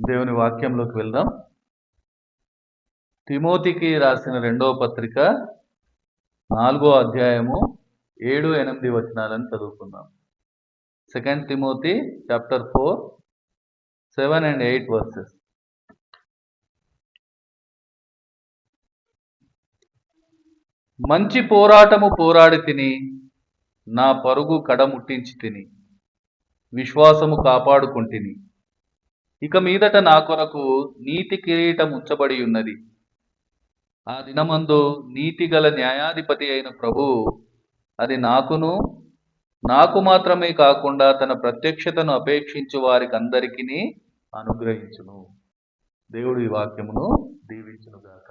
దేవుని వాక్యంలోకి వెళ్దాం. తిమోతికి రాసిన 2వ పత్రిక 4వ అధ్యాయము 7, 8 వచనాలను చదువుకుందాం. 2 Timothy chapter 4, 7 and 8 verses. మంచి పోరాటము పోరాడి తిని, నా పరుగు కడముట్టించి తిని, విశ్వాసము కాపాడుకుంటిని. ఇక మీదట నా కొరకు నీతి కిరీటం ఉంచబడి ఉన్నది. ఆ దినమందు నీతి గల న్యాయాధిపతి అయిన ప్రభువు అది నాకు మాత్రమే కాకుండా తన ప్రత్యక్షతను అపేక్షించు వారికి అందరికీ అనుగ్రహించును. దేవుడు ఈ వాక్యమును దీవించునుగాక.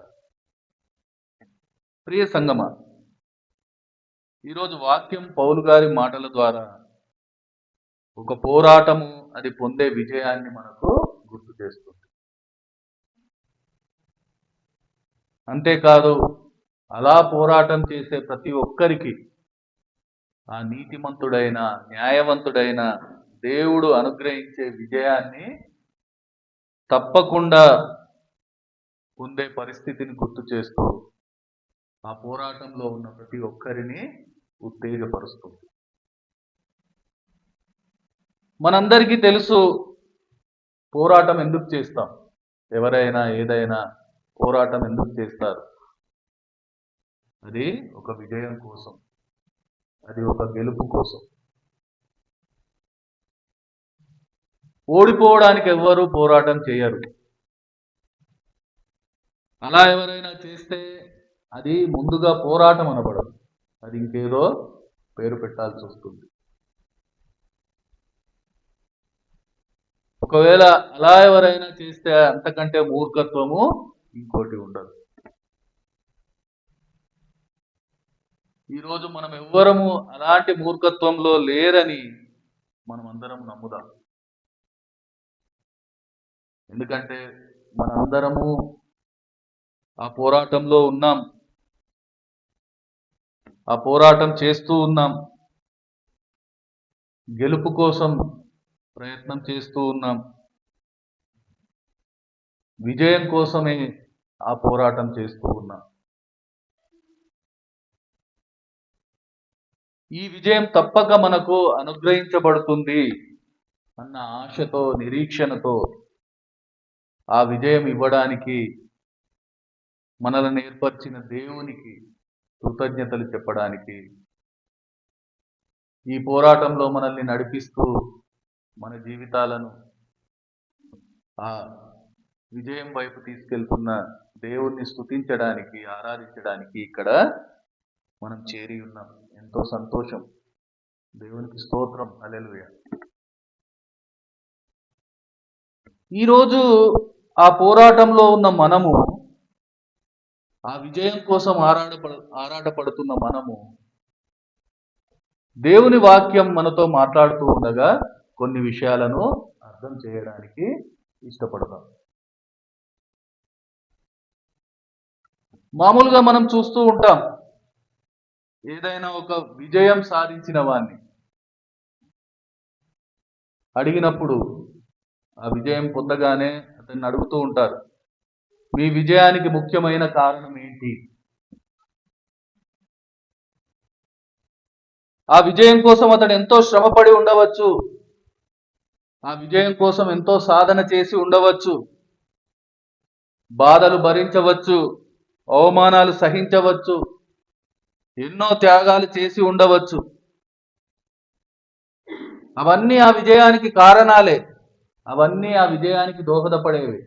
ప్రియ సంగమా, ఈరోజు వాక్యం పౌలు గారి మాటల ద్వారా ఒక పోరాటము అది పొందే విజయాన్ని మనకు గుర్తు చేస్తుంది. అంతేకాదు, అలా పోరాటం చేసే ప్రతి ఒక్కరికి ఆ నీతిమంతుడైన, న్యాయవంతుడైన దేవుడు అనుగ్రహించే విజయాన్ని తప్పకుండా పొందే పరిస్థితిని గుర్తు చేస్తూ ఆ పోరాటంలో ఉన్న ప్రతి ఒక్కరిని ఉత్తేజపరుస్తుంది. మనందరికీ తెలుసు పోరాటం ఎందుకు చేస్తాం. ఎవరైనా ఏదైనా పోరాటం ఎందుకు చేస్తారు? అది ఒక విజయం కోసం, అది ఒక గెలుపు కోసం. ఓడిపోవడానికి ఎవ్వరూ పోరాటం చేయరు. అలా ఎవరైనా చేస్తే అది ముందుగా పోరాటం అనబడదు, అది ఇంకేదో పేరు పెట్టాల్సి వస్తుంది. ఒకవేళ అలా ఎవరైనా చేస్తే అంతకంటే మూర్ఖత్వము ఇంకోటి ఉండదు. ఈరోజు మనం ఎవ్వరము అలాంటి మూర్ఖత్వంలో లేరని మనం అందరం నమ్ముదాం. ఎందుకంటే మనందరము ఆ పోరాటంలో ఉన్నాం, ఆ పోరాటం చేస్తూ ఉన్నాం, గెలుపు కోసం ప్రయత్నం చేస్తూ ఉన్నాం, విజయం కోసమే ఆ పోరాటం చేస్తూ ఉన్నాం. ఈ విజయం తప్పక మనకు అనుగ్రహించబడుతుంది అన్న ఆశతో, నిరీక్షణతో ఆ విజయం ఇవ్వడానికి మనల్ని ఏర్పరిచిన దేవునికి కృతజ్ఞతలు చెప్పడానికి, ఈ పోరాటంలో మనల్ని నడిపిస్తూ మన జీవితాలను ఆ విజయం వైపు తీసుకెళ్తున్న దేవుణ్ణి స్తుతించడానికి, ఆరాధించడానికి ఇక్కడ మనం చేరి ఉన్నాం. ఎంతో సంతోషం. దేవునికి స్తోత్రం. హల్లెలూయా. ఈరోజు ఆ పోరాటంలో ఉన్న మనము, ఆ విజయం కోసం ఆరాటపడుతున్న మనము, దేవుని వాక్యం మనతో మాట్లాడుతూ ఉండగా కొన్ని విషయాలను అర్థం చేయడానికి ఇష్టపడతాం. మామూలుగా మనం చూస్తూ ఉంటాం, ఏదైనా ఒక విజయం సాధించిన వాణ్ణి అడిగినప్పుడు ఆ విజయం పొందగానే అతన్ని అడుగుతూ ఉంటారు, మీ విజయానికి ముఖ్యమైన కారణం ఏంటి? ఆ విజయం కోసం అతడు ఎంతో శ్రమపడి ఉండవచ్చు, ఆ విజయం కోసం ఎంతో సాధన చేసి ఉండవచ్చు, బాధలు భరించవచ్చు, అవమానాలు సహించవచ్చు, ఎన్నో త్యాగాలు చేసి ఉండవచ్చు. అవన్నీ ఆ విజయానికి కారణాలే, అవన్నీ ఆ విజయానికి దోహదపడేవి.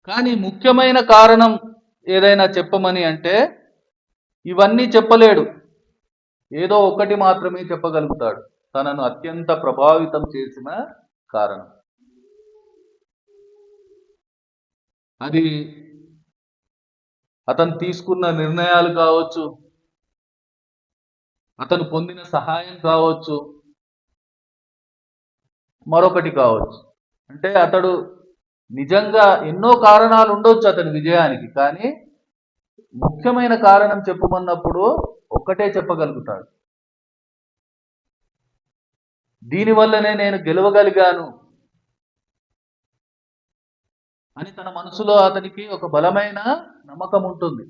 కానీ ముఖ్యమైన కారణం ఏదైనా చెప్పమని అంటే ఇవన్నీ చెప్పలేడు. ఏదో ఒకటి మాత్రమే చెప్పగలుగుతాడు, తనను అత్యంత ప్రభావితం చేసిన కారణం. అది అతను తీసుకున్న నిర్ణయాలు కావచ్చు, అతను పొందిన సహాయం కావచ్చు, మరొకటి కావచ్చు. అంటే అతడు నిజంగా ఎన్నో కారణాలు ఉండొచ్చు అతని విజయానికి, కానీ ముఖ్యమైన కారణం చెప్పమన్నప్పుడు ఒక్కటే చెప్పగలుగుతాడు. దీనివల్లనే నేను గెలవగలిగాను, అని తన మనసులో అతనికి ఒక బలమైన నమ్మకం ఉంటుంది.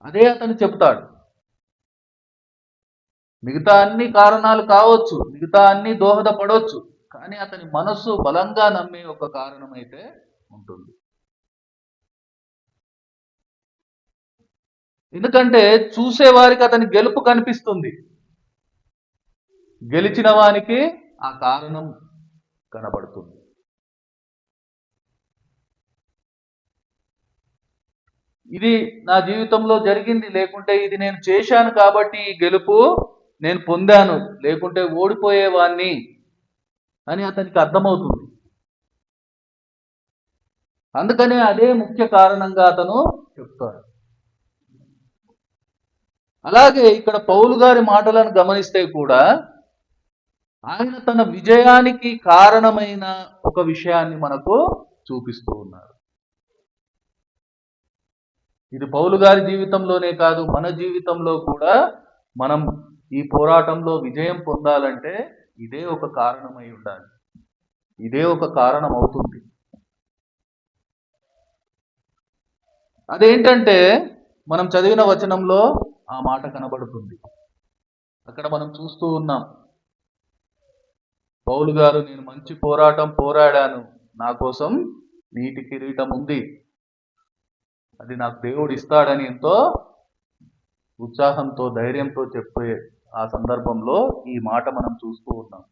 అదే అతను చెప్తాడు. మిగతా అన్ని కారణాలు కావచ్చు, మిగతా అన్ని దోహదపడవచ్చు, కానీ అతని మనస్సు బలంగా నమ్మే ఒక కారణం అయితే ఉంటుంది. ఎందుకంటే చూసేవారికి అతని గెలుపు కనిపిస్తుంది, గెలిచిన వానికి ఆ కారణం కనబడుతుంది. ఇది నా జీవితంలో జరిగింది, లేకుంటే ఇది నేను చేశాను కాబట్టి ఈ గెలుపు నేను పొందాను, లేకుంటే ఓడిపోయేవాణ్ణి అని అతనికి అర్థమవుతుంది. అందుకనే అదే ముఖ్య కారణంగా అతను చెప్తాడు. అలాగే ఇక్కడ పౌలు గారి మాటలను గమనిస్తే కూడా ఆయన తన విజయానికి కారణమైన ఒక విషయాన్ని మనకు చూపిస్తూ ఉన్నారు. ఇది పౌలు గారి జీవితంలోనే కాదు, మన జీవితంలో కూడా మనం ఈ పోరాటంలో విజయం పొందాలంటే ఇదే ఒక కారణమై ఉండాలి, ఇదే ఒక కారణం అవుతుంది. అదేంటంటే మనం చదివిన వచనంలో ఆ మాట కనబడుతుంది. అక్కడ మనం చూస్తూ ఉన్నాం, పౌలు గారు, నేను మంచి పోరాటం పోరాడాను, నా కోసం నీటి కిరీటం ఉంది, అది నాకు దేవుడు ఇస్తాడని ఎంతో ఉత్సాహంతో ధైర్యంతో చెప్పే ఆ సందర్భంలో ఈ మాట మనం చూస్తూ ఉన్నాం.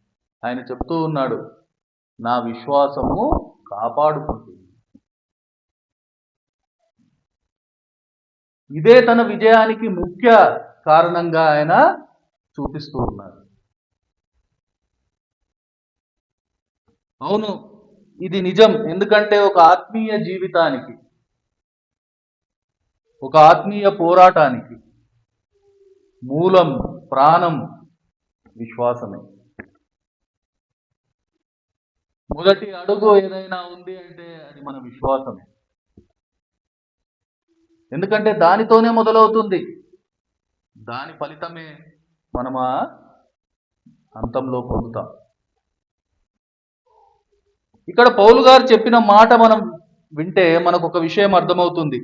ఆయన చెప్తూ ఉన్నాడు, నా విశ్వాసము కాపాడుకుంటుంది. ఇదే తన విజయానికి ముఖ్య కారణంగా ఆయన చూపిస్తూ ఉన్నారు. అవును, ఇది నిజం. ఎందుకంటే ఒక ఆత్మీయ జీవితానికి, ఒక ఆత్మీయ పోరాటానికి మూలం, ప్రాణం విశ్వాసమే. మొదటి అడుగు ఏదైనా ఉంది అంటే అది మన విశ్వాసమే. ఎందుకంటే దానితోనే మొదలవుతుంది, దాని ఫలితమే మనం ఆ అంతంలో పొందుతాం. ఇక్కడ పౌలు గారు చెప్పిన మాట మనం వింటే మనకు ఒక విషయం అర్థమవుతుంది.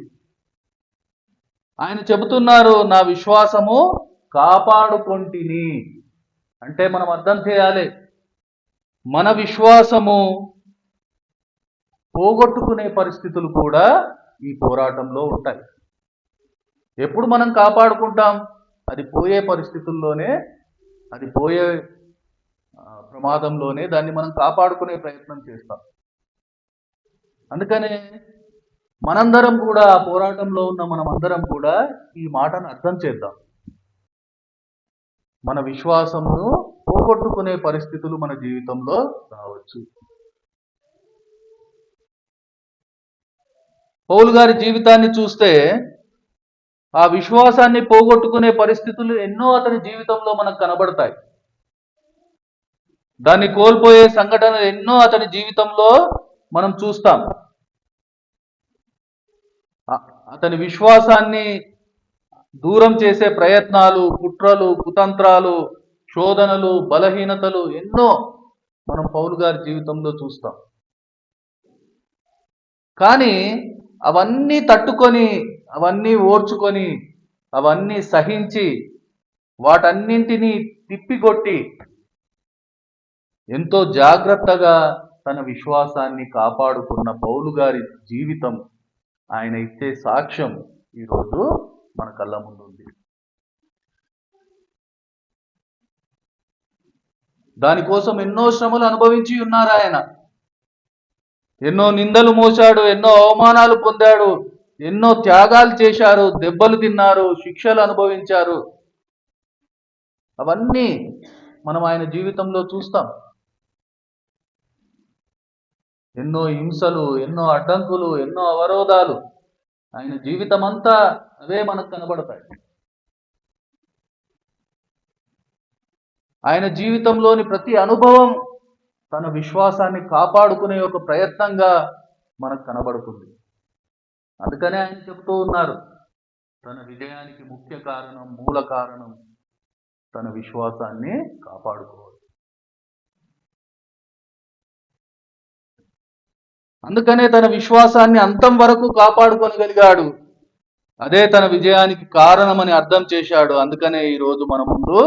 ఆయన చెబుతున్నారు, నా విశ్వాసము కాపాడుకొంటిని అంటే మనం అర్థం చేయాలి, మన విశ్వాసము పోగొట్టుకునే పరిస్థితులు కూడా ఈ పోరాటంలో ఉంటాయి. ఎప్పుడు మనం కాపాడుకుంటాం? అది పోయే పరిస్థితుల్లోనే, అది పోయే ప్రమాదంలోనే దాన్ని మనం కాపాడుకునే ప్రయత్నం చేస్తాం. అందుకనే మనందరం కూడా, ఆ పోరాటంలో ఉన్న మనమందరం కూడా ఈ మాటను అర్థం చేద్దాం. మన విశ్వాసమును పోగొట్టుకునే పరిస్థితులు మన జీవితంలో రావచ్చు. పౌలు గారి జీవితాన్ని చూస్తే ఆ విశ్వాసాన్ని పోగొట్టుకునే పరిస్థితులు ఎన్నో అతని జీవితంలో మనకు కనబడతాయి. దాన్ని కోల్పోయే సంఘటనలు ఎన్నో అతని జీవితంలో మనం చూస్తాం. అతని విశ్వాసాన్ని దూరం చేసే ప్రయత్నాలు, కుట్రలు, కుతంత్రాలు, శోధనలు, బలహీనతలు ఎన్నో మనం పౌలు గారి జీవితంలో చూస్తాం. కానీ అవన్నీ తట్టుకొని, అవన్నీ ఓర్చుకొని, అవన్నీ సహించి, వాటన్నింటినీ తిప్పికొట్టి ఎంతో జాగ్రత్తగా తన విశ్వాసాన్ని కాపాడుకున్న పౌలు గారి జీవితం, ఆయన ఇచ్చే సాక్ష్యం ఈరోజు మన కళ్ళ ముందు ఉంది. దానికోసం ఎన్నో శ్రమలు అనుభవించి ఉన్నారు ఆయన. ఎన్నో నిందలు మోశాడు, ఎన్నో అవమానాలు పొందాడు, ఎన్నో త్యాగాలు చేశారు, దెబ్బలు తిన్నారు, శిక్షలు అనుభవించారు. అవన్నీ మనం ఆయన జీవితంలో చూస్తాం. ఎన్నో హింసలు, ఎన్నో అడ్డంకులు, ఎన్నో అవరోధాలు, ఆయన జీవితం అంతా అవే మనకు కనబడతాయి. ఆయన జీవితంలోని ప్రతి అనుభవం తన విశ్వాసాన్ని కాపాడుకునే ఒక ప్రయత్నంగా మనకు కనబడుతుంది. అందుకనే ఆయన చెబుతూ ఉన్నారు, తన విజయానికి ముఖ్య కారణం, మూల కారణం తన విశ్వాసాన్ని కాపాడుకోవాలి. అందుకనే తన విశ్వాసాన్ని అంతం వరకు కాపాడుకొనగలిగాడు. అదే తన విజయానికి కారణమని అర్థం చేశాడు. అందుకనే ఈరోజు మన ముందు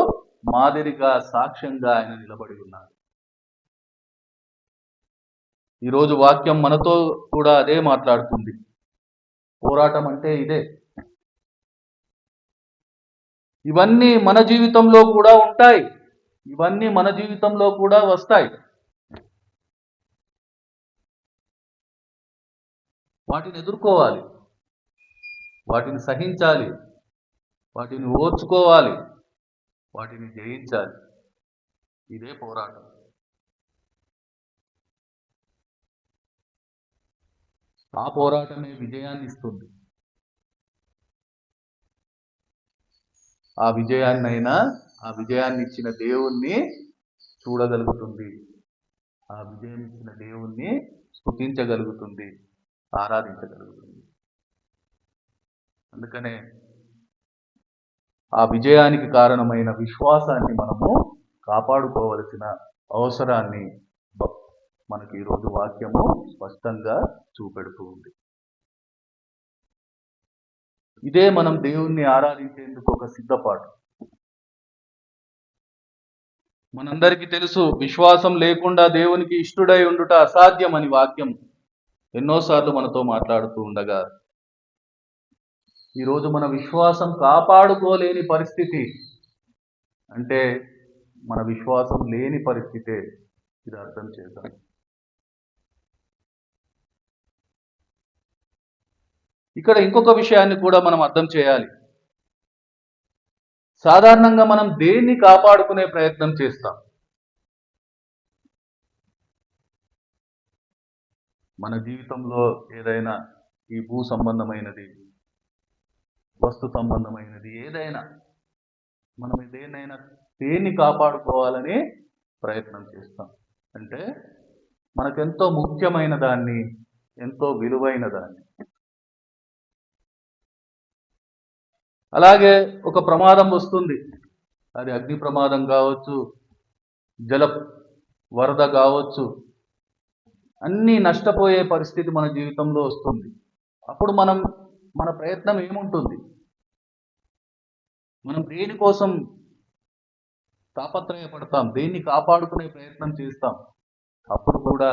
మాదిరిగా సాక్ష్యంగా ఆయన నిలబడి ఉన్నాడు. ఈరోజు వాక్యం మనతో కూడా అదే మాట్లాడుతుంది. పోరాటం అంటే ఇదే. ఇవన్నీ మన జీవితంలో కూడా ఉంటాయి, ఇవన్నీ మన జీవితంలో కూడా వస్తాయి. వాటిని ఎదుర్కోవాలి, వాటిని సహించాలి, వాటిని ఓర్చుకోవాలి, వాటిని జయించాలి. ఇదే పోరాటం. ఆ పోరాటమే విజయాన్ని ఇస్తుంది. ఆ విజయాన్ని ఇచ్చిన దేవుణ్ణి చూడగలుగుతుంది, ఆ విజయం ఇచ్చిన దేవుణ్ణి స్తుతించగలుగుతుంది, ఆరాధించగలుగుతుంది. అందుకనే ఆ విజయానికి కారణమైన విశ్వాసాన్ని మనము కాపాడుకోవలసిన అవసరాన్ని మనకి ఈరోజు వాక్యము స్పష్టంగా చూపెడుతూ ఉంది. ఇదే మనం దేవుణ్ణి ఆరాధించేందుకు ఒక సిద్ధపాటు. మనందరికీ తెలుసు, విశ్వాసం లేకుండా దేవునికి ఇష్టుడై ఉండుట అసాధ్యం అని వాక్యం ఎన్నోసార్లు మనతో మాట్లాడుతూ ఉండగా, ఈరోజు మన విశ్వాసం కాపాడుకోలేని పరిస్థితి అంటే మన విశ్వాసం లేని పరిస్థితే. ఇది అర్థం చేద్దాం. ఇక్కడ ఇంకొక విషయాన్ని కూడా మనం అర్థం చేయాలి. సాధారణంగా మనం దేన్ని కాపాడుకునే ప్రయత్నం చేస్తాం? మన జీవితంలో ఏదైనా ఈ భూ సంబంధమైనది, వస్తు సంబంధమైనది ఏదైనా, మనం దేన్ని కాపాడుకోవాలని ప్రయత్నం చేస్తాం అంటే మనకెంతో ముఖ్యమైన దాన్ని, ఎంతో విలువైన దాన్ని. అలాగే ఒక ప్రమాదం వస్తుంది, అది అగ్ని ప్రమాదం కావచ్చు, వరద కావచ్చు, అన్నీ నష్టపోయే పరిస్థితి మన జీవితంలో వస్తుంది. అప్పుడు మన ప్రయత్నం ఏముంటుంది? మనం దేనికోసం తాపత్రయపడతాం, దేన్ని కాపాడుకునే ప్రయత్నం చేస్తాం? అప్పుడు కూడా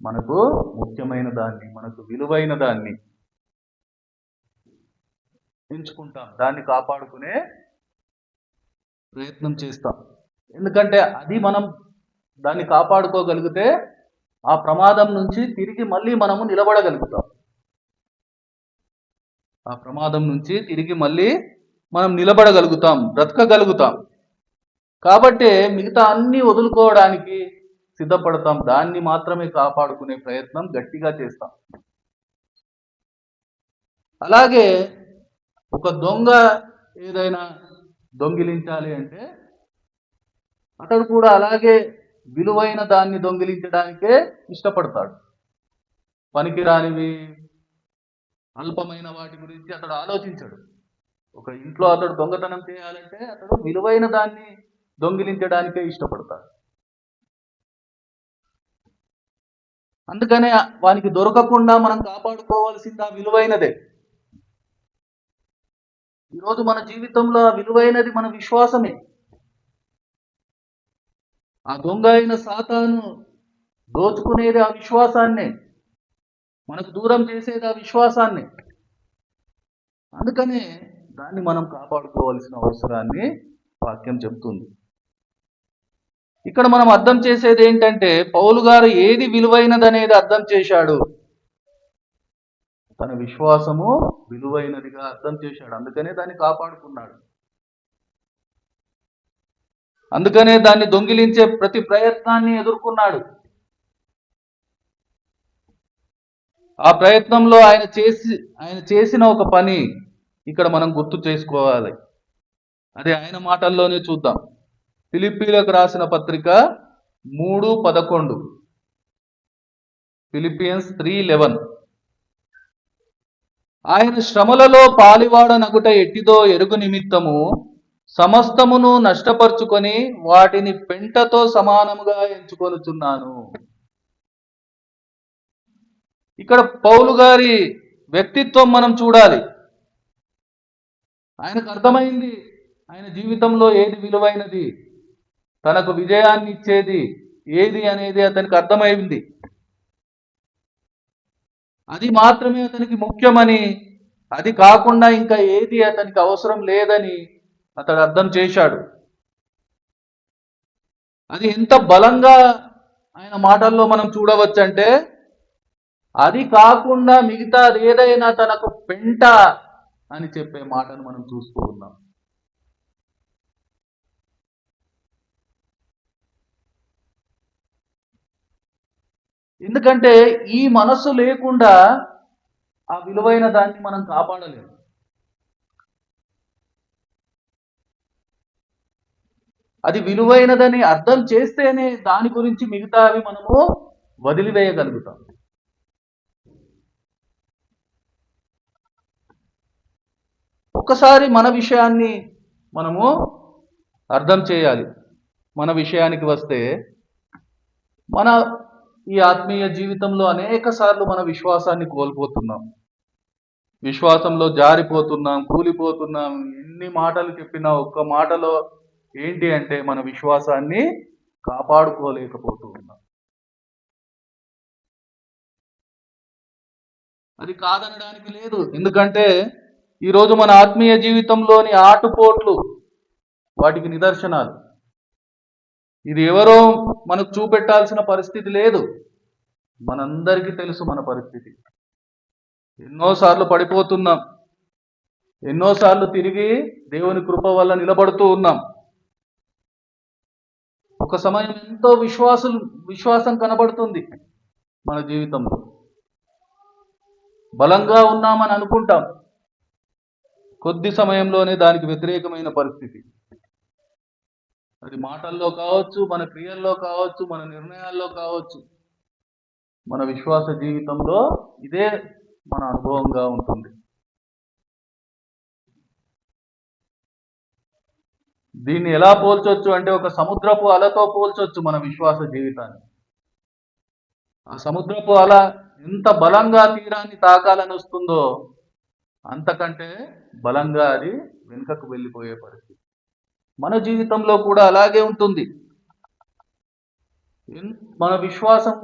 మనకు ముఖ్యమైన దాన్ని, మనకు విలువైన దాన్ని ఎంచుకుంటాం, దాన్ని కాపాడుకునే ప్రయత్నం చేస్తాం. ఎందుకంటే అది మనం దాన్ని కాపాడుకోగలిగితే ఆ ప్రమాదం నుంచి తిరిగి మళ్ళీ మనము నిలబడగలుగుతాం. ఆ ప్రమాదం నుంచి తిరిగి మళ్ళీ మనం నిలబడగలుగుతాం, బ్రతకగలుగుతాం. కాబట్టి మిగతా అన్ని వదులుకోవడానికి సిద్ధపడతాం, దాన్ని మాత్రమే కాపాడుకునే ప్రయత్నం గట్టిగా చేస్తాం. అలాగే ఒక దొంగ ఏదైనా దొంగిలించాలి అంటే అతడు కూడా అలాగే విలువైన దాన్ని దొంగిలించడానికే ఇష్టపడతాడు. పనికిరానివి, అల్పమైన వాటి గురించి అతడు ఆలోచించడు. ఒక ఇంట్లో అతడు దొంగతనం చేయాలంటే అతడు విలువైన దాన్ని దొంగిలించడానికే ఇష్టపడతాడు. అందుకనే వానికి దొరకకుండా మనం కాపాడుకోవాల్సింది ఆ విలువైనదే. ఈరోజు మన జీవితంలో ఆ విలువైనది మన విశ్వాసమే. ఆ దొంగ అయిన సాతాను దోచుకునేది ఆ విశ్వాసాన్నే, మనకు దూరం చేసేది ఆ విశ్వాసాన్ని. అందుకనే దాన్ని మనం కాపాడుకోవాల్సిన అవసరాన్ని వాక్యం చెబుతుంది. ఇక్కడ మనం అర్థం చేసేది ఏంటంటే, పౌలు గారు ఏది విలువైనదనేది అర్థం చేశాడు. తన విశ్వాసము విలువైనదిగా అర్థం చేశాడు, అందుకనే దాన్ని కాపాడుకున్నాడు. అందుకనే దాన్ని దొంగిలించే ప్రతి ప్రయత్నాన్ని ఎదుర్కొన్నాడు. ఆ ప్రయత్నంలో ఆయన చేసిన ఒక పని ఇక్కడ మనం గుర్తు చేసుకోవాలి. అదే ఆయన మాటల్లోనే చూద్దాం. ఫిలిప్పీలకు రాసిన పత్రిక 3:11, ఫిలిపియన్స్ 3:11. ఆయన శ్రమలలో పాలివాడనగుట ఎట్టిదో ఎరుగు నిమిత్తము సమస్తమును నష్టపరుచుకొని వాటిని పెంటతో సమానముగా ఎంచుకొనుచున్నాను. ఇక్కడ పౌలు గారి వ్యక్తిత్వం మనం చూడాలి. ఆయనకు అర్థమైంది ఆయన జీవితంలో ఏది విలువైనది, తనకు విజయాన్ని ఇచ్చేది ఏది అనేది అతనికి అర్థమైంది. అది మాత్రమే అతనికి ముఖ్యమని, అది కాకుండా ఇంకా ఏది అతనికి అవసరం లేదని అతడు అర్థం చేశాడు. అది ఎంత బలంగా ఆయన మాటల్లో మనం చూడవచ్చంటే, అది కాకుండా మిగతాది ఏదైనా తనకు పెంట అని చెప్పే మాటను మనం చూస్తూ ఉన్నాం. ఎందుకంటే ఈ మనస్సు లేకుండా ఆ విలువైన దాన్ని మనం కాపాడలేము. అది విలువైనదని అర్థం చేస్తేనే దాని గురించి మిగతావి మనము వదిలివేయగలుగుతాం. ఒక్కసారి మన విషయాన్ని మనము అర్థం చేయాలి. మన విషయానికి వస్తే, మన ఈ ఆత్మీయ జీవితంలో అనేక సార్లు మన విశ్వాసాన్ని కోల్పోతున్నాం, విశ్వాసంలో జారిపోతున్నాం, కూలిపోతున్నాం. ఎన్ని మాటలు చెప్పినా ఒక్క మాటలో ఏంటి అంటే మన విశ్వాసాన్ని కాపాడుకోలేకపోతూ ఉన్నాం. అది కాదనడానికి లేదు. ఎందుకంటే ఈరోజు మన ఆత్మీయ జీవితంలోని ఆటుపోట్లు వాటికి నిదర్శనాలు. ఇది ఎవరో మనకు చూపెట్టాల్సిన పరిస్థితి లేదు. మనందరికీ తెలుసు మన పరిస్థితి. ఎన్నోసార్లు పడిపోతున్నాం, ఎన్నోసార్లు తిరిగి దేవుని కృప వల్ల నిలబడుతూ ఉన్నాం. ఒక సమయం ఎంతో విశ్వాసం కనబడుతుంది మన జీవితంలో, బలంగా ఉన్నామని అనుకుంటాం. కొద్ది సమయంలోనే దానికి వ్యతిరేకమైన పరిస్థితి. అది మాటల్లో కావచ్చు, మన క్రియల్లో కావచ్చు, మన నిర్ణయాల్లో కావచ్చు. మన విశ్వాస జీవితంలో ఇదే మన అనుభవంగా ఉంటుంది. దీన్ని ఎలా పోల్చొచ్చు అంటే, ఒక సముద్రపు అలతో పోల్చొచ్చు మన విశ్వాస జీవితాన్ని. ఆ సముద్రపు అల ఎంత బలంగా తీరాన్ని తాకాలని వస్తుందో, అంతకంటే బలంగా అది వెనుకకు వెళ్ళిపోయే పరిస్థితి. మన జీవితంలో కూడా అలాగే ఉంటుంది. మన విశ్వాసం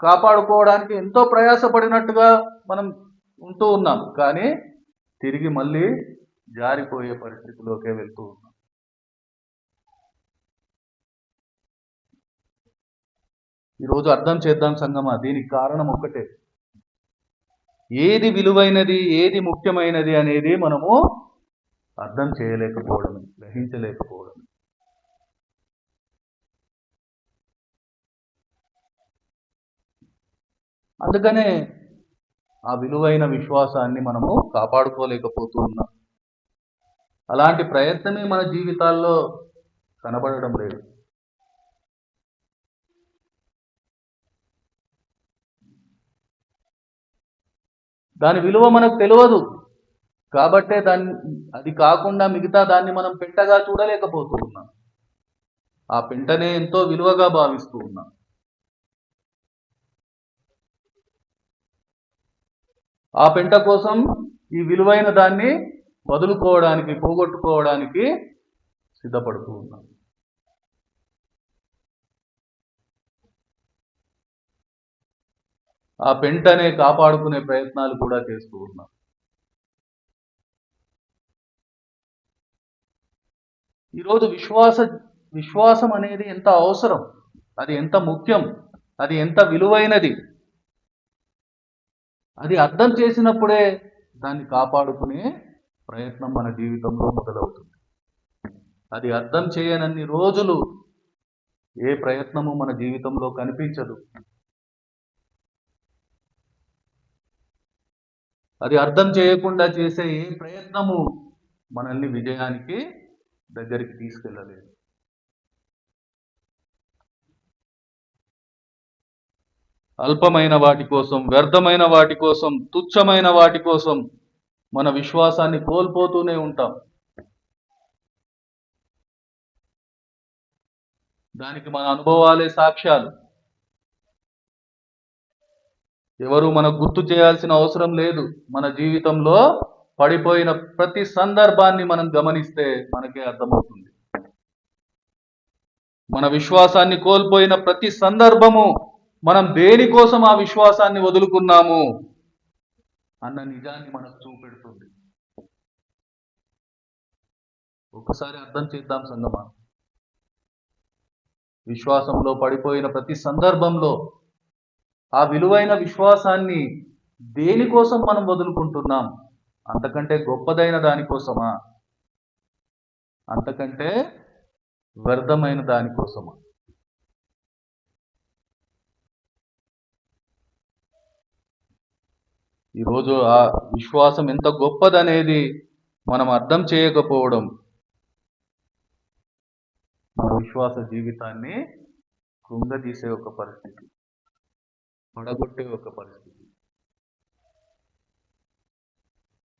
కాపాడుకోవడానికి ఎంతో ప్రయాసపడినట్టుగా మనం ఉంటూ ఉన్నాం, కానీ తిరిగి మళ్ళీ జారిపోయే పరిస్థితిలోకే వెళ్తూ ఉన్నాం. ఈరోజు అర్థం చేద్దాం సంగమా, దీనికి కారణం ఒక్కటే. ఏది విలువైనది, ఏది ముఖ్యమైనది అనేది మనము అర్థం చేయలేకపోవడం, గ్రహించలేకపోవడం. అందుకనే ఆ విలువైన విశ్వాసాన్ని మనము కాపాడుకోలేకపోతూ ఉన్నాం. అలాంటి ప్రయత్నమే మన జీవితాల్లో కనబడడం లేదు. దాని విలువ మనకు తెలియదు కాబట్టే అది కాకుండా మిగతా దాన్ని మనం పెంటగా చూడలేకపోతూ ఉన్నాం. ఆ పెంటనే ఎంతో విలువగా భావిస్తూ ఉన్నాం. ఆ పెంట కోసం ఈ విలువైన దాన్ని వదులుకోవడానికి, పోగొట్టుకోవడానికి సిద్ధపడుతూ ఉన్నాం. ఆ పెంటనే కాపాడుకునే ప్రయత్నాలు కూడా చేస్తూ ఉన్నాం. ఈరోజు విశ్వాసం అనేది ఎంత అవసరం, అది ఎంత ముఖ్యం, అది ఎంత విలువైనది, అది అర్థం చేసినప్పుడే దాన్ని కాపాడుకునే ప్రయత్నం మన జీవితంలో మొదలవుతుంది. అది అర్థం చేయనన్ని రోజులు ఏ ప్రయత్నము మన జీవితంలో కనిపించదు. అది అర్థం చేయకుండా చేసే ఏ ప్రయత్నము మనల్ని విజయానికి దగ్గరికి తీసుకెళ్ళలేదు. అల్పమైన వాటి కోసం, వ్యర్థమైన వాటి కోసం, తుచ్చమైన వాటి కోసం మన విశ్వాసాన్ని కోల్పోతూనే ఉంటాం. దానికి మన అనుభవాలే సాక్ష్యాలు. ఎవరు మనకు గుర్తు చేయాల్సిన అవసరం లేదు. మన జీవితంలో పడిపోయిన ప్రతి సందర్భాన్ని మనం గమనిస్తే మనకే అర్థమవుతుంది. మన విశ్వాసాన్ని కోల్పోయిన ప్రతి సందర్భము మనం దేనికోసం ఆ విశ్వాసాన్ని వదులుకున్నాము అన్న నిజాన్ని మనకు చూపెడుతుంది. ఒకసారి అర్థం చేద్దాం సంగమా. విశ్వాసంలో పడిపోయిన ప్రతి సందర్భంలో ఆ విలువైన విశ్వాసాన్ని దేనికోసం మనం వదులుకుంటున్నాం? అంతకంటే గొప్పదైన దానికోసమా? అంతకంటే వ్యర్థమైన దానికోసమా? ఈరోజు ఆ విశ్వాసం ఎంత గొప్పదనేది మనం అర్థం చేయకపోవడం మన విశ్వాస జీవితాన్ని కృంగదీసే ఒక పరిస్థితి, పడగొట్టే ఒక పరిస్థితి.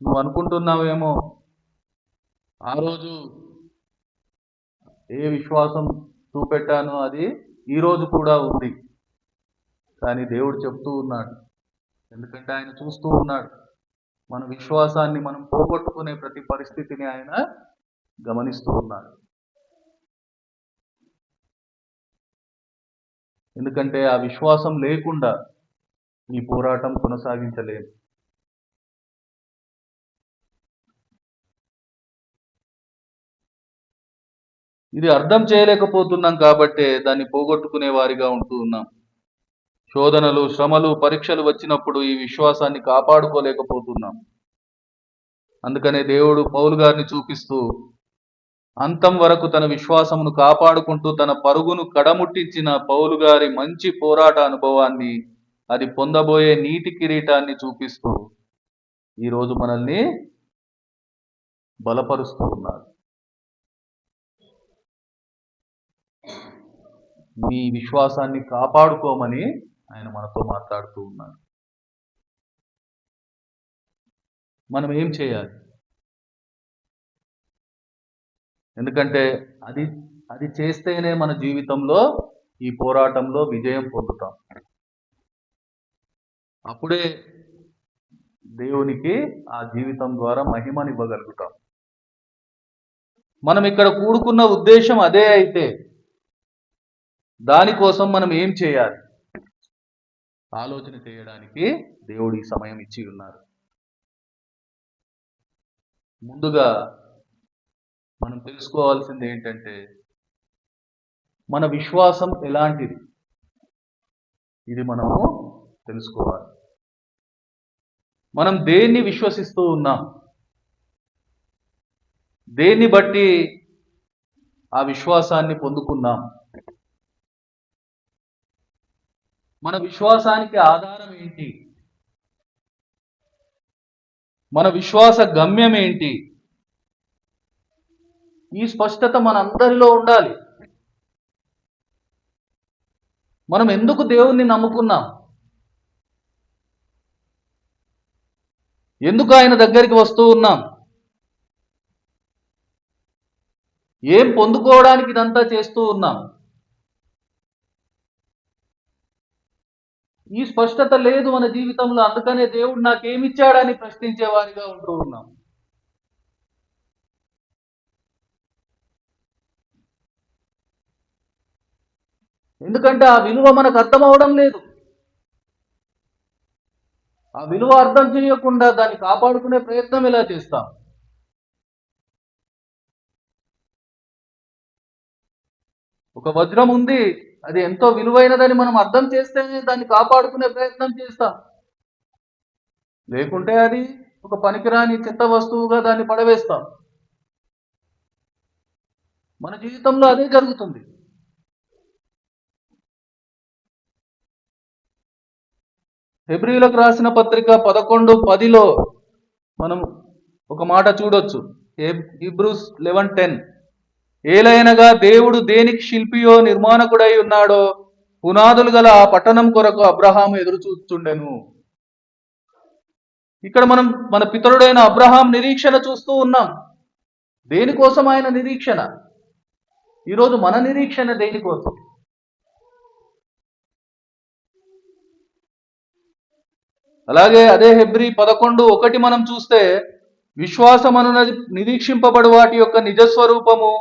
నువ్వు అనుకుంటున్నావేమో ఆ రోజు ఏ విశ్వాసం చూపెట్టానో అది ఈరోజు కూడా ఉంది. కానీ దేవుడు చెప్తూ ఉన్నాడు, ఎందుకంటే ఆయన చూస్తూ ఉన్నాడు. మన విశ్వాసాన్ని మనం పోగొట్టుకునే ప్రతి పరిస్థితిని ఆయన గమనిస్తూ ఉన్నాడు. ఎందుకంటే ఆ విశ్వాసం లేకుండా ఈ పోరాటం కొనసాగించలేము. ఇది అర్థం చేయలేకపోతున్నాం కాబట్టే దాన్ని పోగొట్టుకునే వారిగా ఉంటూ ఉన్నాం. శోధనలు, శ్రమలు, పరీక్షలు వచ్చినప్పుడు ఈ విశ్వాసాన్ని కాపాడుకోలేకపోతున్నాం. అందుకనే దేవుడు పౌలు గారిని చూపిస్తూ అంతం వరకు తన విశ్వాసమును కాపాడుకుంటూ తన పరుగును కడముట్టించిన పౌలు గారి మంచి పోరాట అనుభవాన్ని, అది పొందబోయే నీతి కిరీటాన్ని చూపిస్తూ ఈరోజు మనల్ని బలపరుస్తూ ఉన్నారు. మీ విశ్వాసాన్ని కాపాడుకోమని ఆయన మనతో మాట్లాడుతూ ఉన్నారు. మనం ఏం చేయాలి? ఎందుకంటే అది చేస్తేనే మన జీవితంలో ఈ పోరాటంలో విజయం పొందుతాం. అప్పుడే దేవునికి ఆ జీవితం ద్వారా మహిమనివ్వగలుగుతాం. మనం ఇక్కడ కూడుకున్న ఉద్దేశం అదే అయితే దానికోసం మనం ఏం చేయాలి? ఆలోచన చేయడానికి దేవుడు ఈ సమయం ఇచ్చి ఉన్నారు. ముందుగా మనం తెలుసుకోవాల్సింది ఏంటంటే మన విశ్వాసం ఎలాంటిది, ఇది మనము తెలుసుకోవాలి. మనం దేన్ని విశ్వసిస్తూ ఉన్నాం? దేన్ని బట్టి ఆ విశ్వాసాన్ని పొందుకున్నాం? మన విశ్వాసానికి ఆధారం ఏంటి? మన విశ్వాస గమ్యం ఏంటి? ఈ స్పష్టత మనందరిలో ఉండాలి. మనం ఎందుకు దేవుణ్ణి నమ్ముకున్నాం? ఎందుకు ఆయన దగ్గరికి వస్తూ ఉన్నాం? ఏం పొందుకోవడానికి ఇదంతా చేస్తూ ఉన్నాం? ఈ స్పష్టత లేదు మన జీవితంలో. అందుకనే దేవుడు నాకేమిచ్చాడని ప్రశ్నించేవారిగా ఉంటూ ఉన్నాం. ఎందుకంటే ఆ విలువ మనకు అర్థం అవడం లేదు. ఆ విలువ అర్థం చేయకుండా దాన్ని కాపాడుకునే ప్రయత్నం ఎలా చేస్తాం? ఒక వజ్రం ఉంది, అది ఎంతో విలువైనదని మనం అర్థం చేస్తేనే దాన్ని కాపాడుకునే ప్రయత్నం చేస్తాం. లేకుంటే అది ఒక పనికిరాని చెత్త వస్తువుగా దాన్ని పడవేస్తాం. మన జీవితంలో అదే జరుగుతుంది. హెబ్రీయులకు రాసిన పత్రిక 11:10లో మనం ఒక మాట చూడొచ్చు. హీబ్రూస్ 11:10, ఏలైనగా దేవుడు దేనికి శిల్పియో నిర్మాణకుడై ఉన్నాడో పునాదులు గల ఆ పట్టణం కొరకు అబ్రహాము ఎదురు చూస్తుండెను. ఇక్కడ మనం మన పితరుడైన అబ్రహాం నిరీక్షణ చూస్తూ ఉన్నాం. దేనికోసం ఆయన నిరీక్షణ? ఈరోజు మన నిరీక్షణ దేనికోసం? అలాగే అదే హెబ్రీ 11:1 మనం చూస్తే విశ్వాసం అనున్నది నిరీక్షింపబడు వాటి యొక్క నిజస్వరూపము,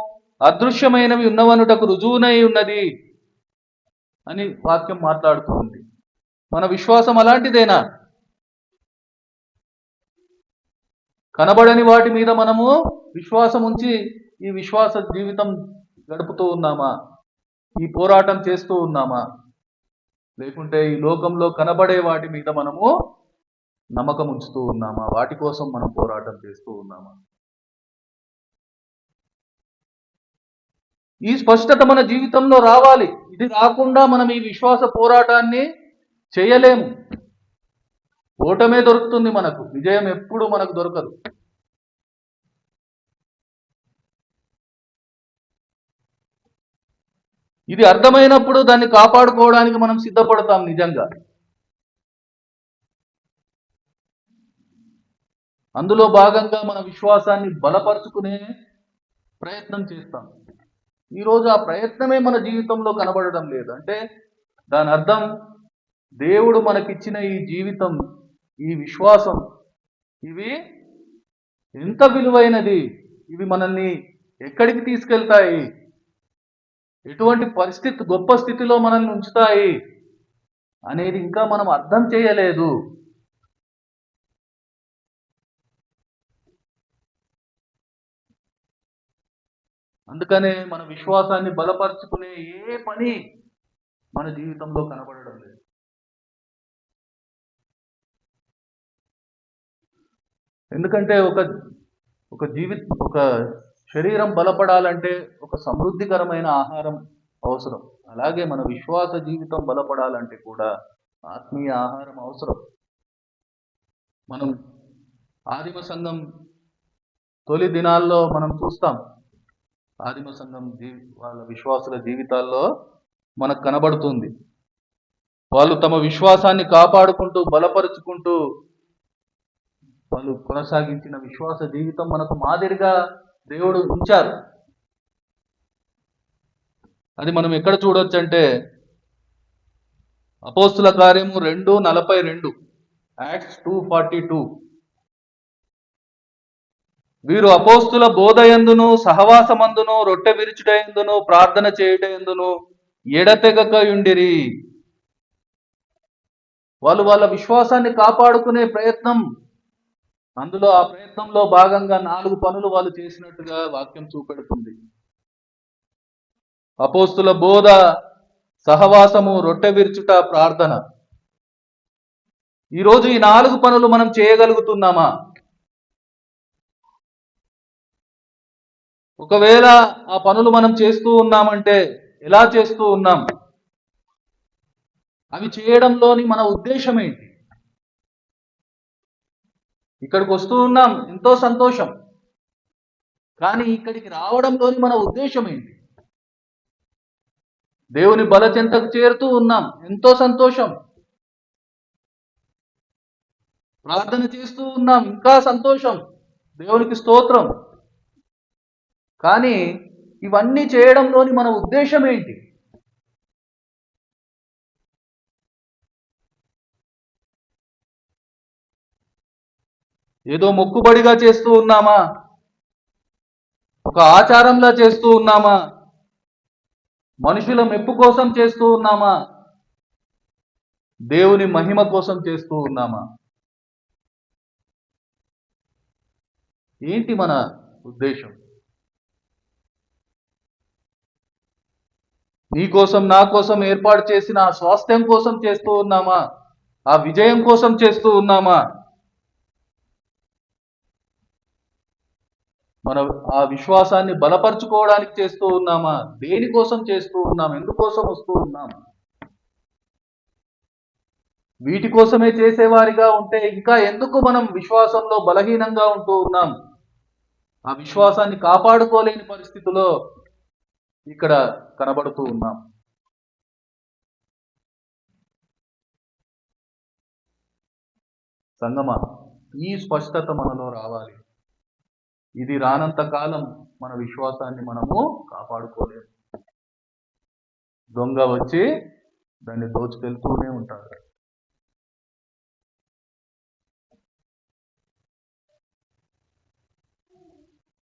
అదృశ్యమైనవి ఉన్నవనుటకు రుజువునై ఉన్నది అని వాక్యం మాట్లాడుతూ ఉంది. మన విశ్వాసం అలాంటిదేనా? కనబడని వాటి మీద మనము విశ్వాసం ఉంచి ఈ విశ్వాస జీవితం గడుపుతూ ఉన్నామా? ఈ పోరాటం చేస్తూ ఉన్నామా? లేకుంటే ఈ లోకంలో కనబడే వాటి మీద మనము నమ్మకం ఉంచుతూ ఉన్నామా? వాటి కోసం మనం పోరాటం చేస్తూ ఉన్నామా? ఈ స్పష్టత మన జీవితంలో రావాలి. ఇది రాకుండా మనం ఈ విశ్వాస పోరాటాన్ని చేయలేము. ఓటమే దొరుకుతుంది మనకు, విజయం ఎప్పుడు మనకు దొరకదు. ఇది అర్థమైనప్పుడు దాన్ని కాపాడుకోవడానికి మనం సిద్ధపడతాం నిజంగా. అందులో భాగంగా మన విశ్వాసాన్ని బలపరుచుకునే ప్రయత్నం చేస్తాం. ఈరోజు ఆ ప్రయత్నమే మన జీవితంలో కనబడడం లేదు. అంటే దాని అర్థం దేవుడు మనకిచ్చిన ఈ జీవితం, ఈ విశ్వాసం, ఇవి ఎంత విలువైనది, ఇవి మనల్ని ఎక్కడికి తీసుకెళ్తాయి, ఎటువంటి పరిస్థితి, గొప్ప స్థితిలో మనల్ని ఉంచుతాయి అనేది ఇంకా మనం అర్థం చేయలేదు. అందుకనే మన విశ్వాసాన్ని బలపరుచుకునే ఏ పని మన జీవితంలో కనబడడం లేదు. ఎందుకంటే ఒక శరీరం బలపడాలంటే ఒక సమృద్ధికరమైన ఆహారం అవసరం. అలాగే మన విశ్వాస జీవితం బలపడాలంటే కూడా ఆత్మీయ ఆహారం అవసరం. మనం ఆదిమ సంఘం తొలి దినాల్లో మనం చూస్తాం. ఆదిమ సంఘం వాళ్ళ విశ్వాసుల జీవితాల్లో మనకు కనబడుతుంది. వాళ్ళు తమ విశ్వాసాన్ని కాపాడుకుంటూ బలపరుచుకుంటూ వాళ్ళు కొనసాగించిన విశ్వాస జీవితం మనకు మాదిరిగా దేవుడు ఉంచారు. అది మనం ఎక్కడ చూడొచ్చు అంటే అపోస్తుల కార్యము 2:42, యాక్ట్స్ 2:42. వీరు అపోస్తుల బోధయందును సహవాసమందును రొట్టె విరుచుటయందును ప్రార్థన చేయుటయందును ఎడతెగకయుండిరి. వాళ్ళు వాళ్ళ విశ్వాసాన్ని కాపాడుకునే ప్రయత్నం, అందులో ఆ ప్రయత్నంలో భాగంగా 4 పనులు వాళ్ళు చేసినట్టుగా వాక్యం చూపెడుతుంది. అపోస్తుల బోధ, సహవాసము, రొట్టె విరుచుట, ప్రార్థన. ఈరోజు ఈ 4 పనులు మనం చేయగలుగుతున్నామా? ఒకవేళ ఆ పనులు మనం చేస్తూ ఉన్నామంటే ఎలా చేస్తూ ఉన్నాం? అవి చేయడంలోని మన ఉద్దేశం ఏంటి? ఇక్కడికి వస్తూ ఉన్నాం, ఎంతో సంతోషం. కానీ ఇక్కడికి రావడంలోని మన ఉద్దేశం ఏంటి? దేవుని బల చెంతకు చేరుతూ ఉన్నాం, ఎంతో సంతోషం. ప్రార్థన చేస్తూ ఉన్నాం, ఇంకా సంతోషం, దేవునికి స్తోత్రం. కానీ ఇవన్నీ చేయడంలోని మన ఉద్దేశం ఏంటి? ఏదో మొక్కుబడిగా చేస్తూ ఉన్నామా? ఒక ఆచారంలా చేస్తూ ఉన్నామా? మనుషుల మెప్పు కోసం చేస్తూ ఉన్నామా? దేవుని మహిమ కోసం చేస్తూ ఉన్నామా? ఏంటి మన ఉద్దేశం? నీ కోసం, నా కోసం ఏర్పాటు చేసిన ఆ స్వాస్థ్యం కోసం చేస్తూ ఉన్నామా? ఆ విజయం కోసం చేస్తూ ఉన్నామా? మన ఆ విశ్వాసాన్ని బలపరుచుకోవడానికి చేస్తూ ఉన్నామా? దేనికోసం చేస్తూ ఉన్నాం? ఎందుకోసం వస్తూ ఉన్నాం? వీటి కోసమే చేసేవారిగా ఉంటే ఇంకా ఎందుకు మనం విశ్వాసంలో బలహీనంగా ఉంటూ ఉన్నాం? ఆ విశ్వాసాన్ని కాపాడుకోలేని పరిస్థితిలో ఇక్కడ కనబడుతూ ఉన్నాం. సంగమా, ఈ స్పష్టత మనలో రావాలి. ఇది రానంత కాలం మన విశ్వాసాన్ని మనము కాపాడుకోలేము. దొంగ వచ్చి దాన్ని దోచుకెళ్తూనే ఉంటాడు.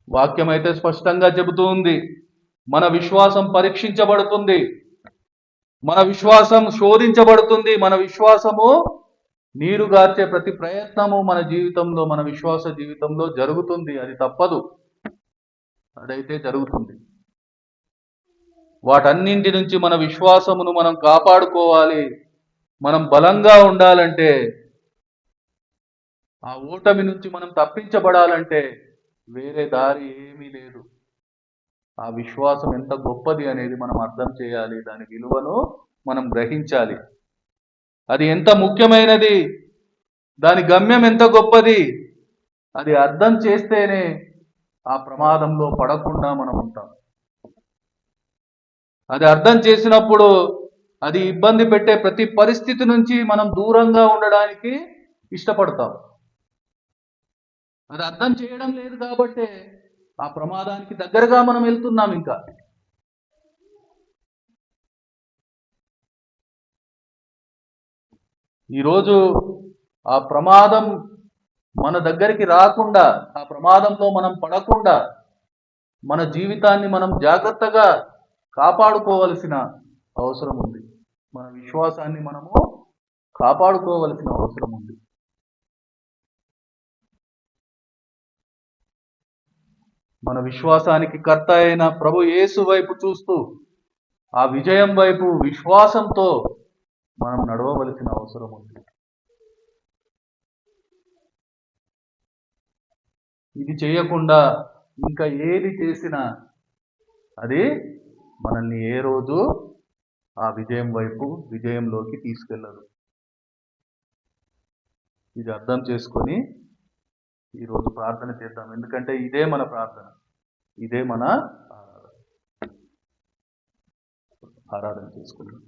వాక్యం అయితే స్పష్టంగా చెబుతూ ఉంది, మన విశ్వాసం పరీక్షించబడుతుంది, మన విశ్వాసం శోధించబడుతుంది, మన విశ్వాసము నీరుగార్చే ప్రతి ప్రయత్నము మన జీవితంలో, మన విశ్వాస జీవితంలో జరుగుతుంది. అది తప్పదు, అదైతే జరుగుతుంది. వాటన్నింటి నుంచి మన విశ్వాసమును మనం కాపాడుకోవాలి. మనం బలంగా ఉండాలంటే, ఆ ఓటమి నుంచి మనం తప్పించబడాలంటే వేరే దారి ఏమీ లేదు. ఆ విశ్వాసం ఎంత గొప్పది అనేది మనం అర్థం చేయాలి, దాని విలువను మనం గ్రహించాలి. అది ఎంత ముఖ్యమైనది, దాని గమ్యం ఎంత గొప్పది, అది అర్థం చేస్తేనే ఆ ప్రమాదంలో పడకుండా మనం ఉంటాం. అది అర్థం చేసినప్పుడు అది ఇబ్బంది పెట్టే ప్రతి పరిస్థితి నుంచి మనం దూరంగా ఉండడానికి ఇష్టపడతాం. అది అర్థం చేయడం లేదు కాబట్టే ఆ ప్రమాదానికి దగ్గరగా మనం వెళ్తున్నాం. ఇంకా ఈరోజు ఆ ప్రమాదం మన దగ్గరికి రాకుండా, ఆ ప్రమాదంలో మనం పడకుండా మన జీవితాన్ని మనం జాగ్రత్తగా కాపాడుకోవలసిన అవసరం ఉంది. మన విశ్వాసాన్ని మనము కాపాడుకోవలసిన అవసరం ఉంది. మన విశ్వాసానికి కర్త అయిన ప్రభు యేసు వైపు చూస్తూ, ఆ విజయం వైపు విశ్వాసంతో మనం నడవవలసిన అవసరం ఉంది. ఇది చేయకుండా ఇంకా ఏది చేసినా అది మనల్ని ఏ రోజు ఆ విజయం వైపు, విజయంలోకి తీసుకెళ్ళదు. ఇది అర్థం చేసుకొని ఈరోజు ప్రార్థన చేద్దాం. ఎందుకంటే ఇదే మన ప్రార్థన, ఇదే మన ఆరాధన చేసుకుందాం.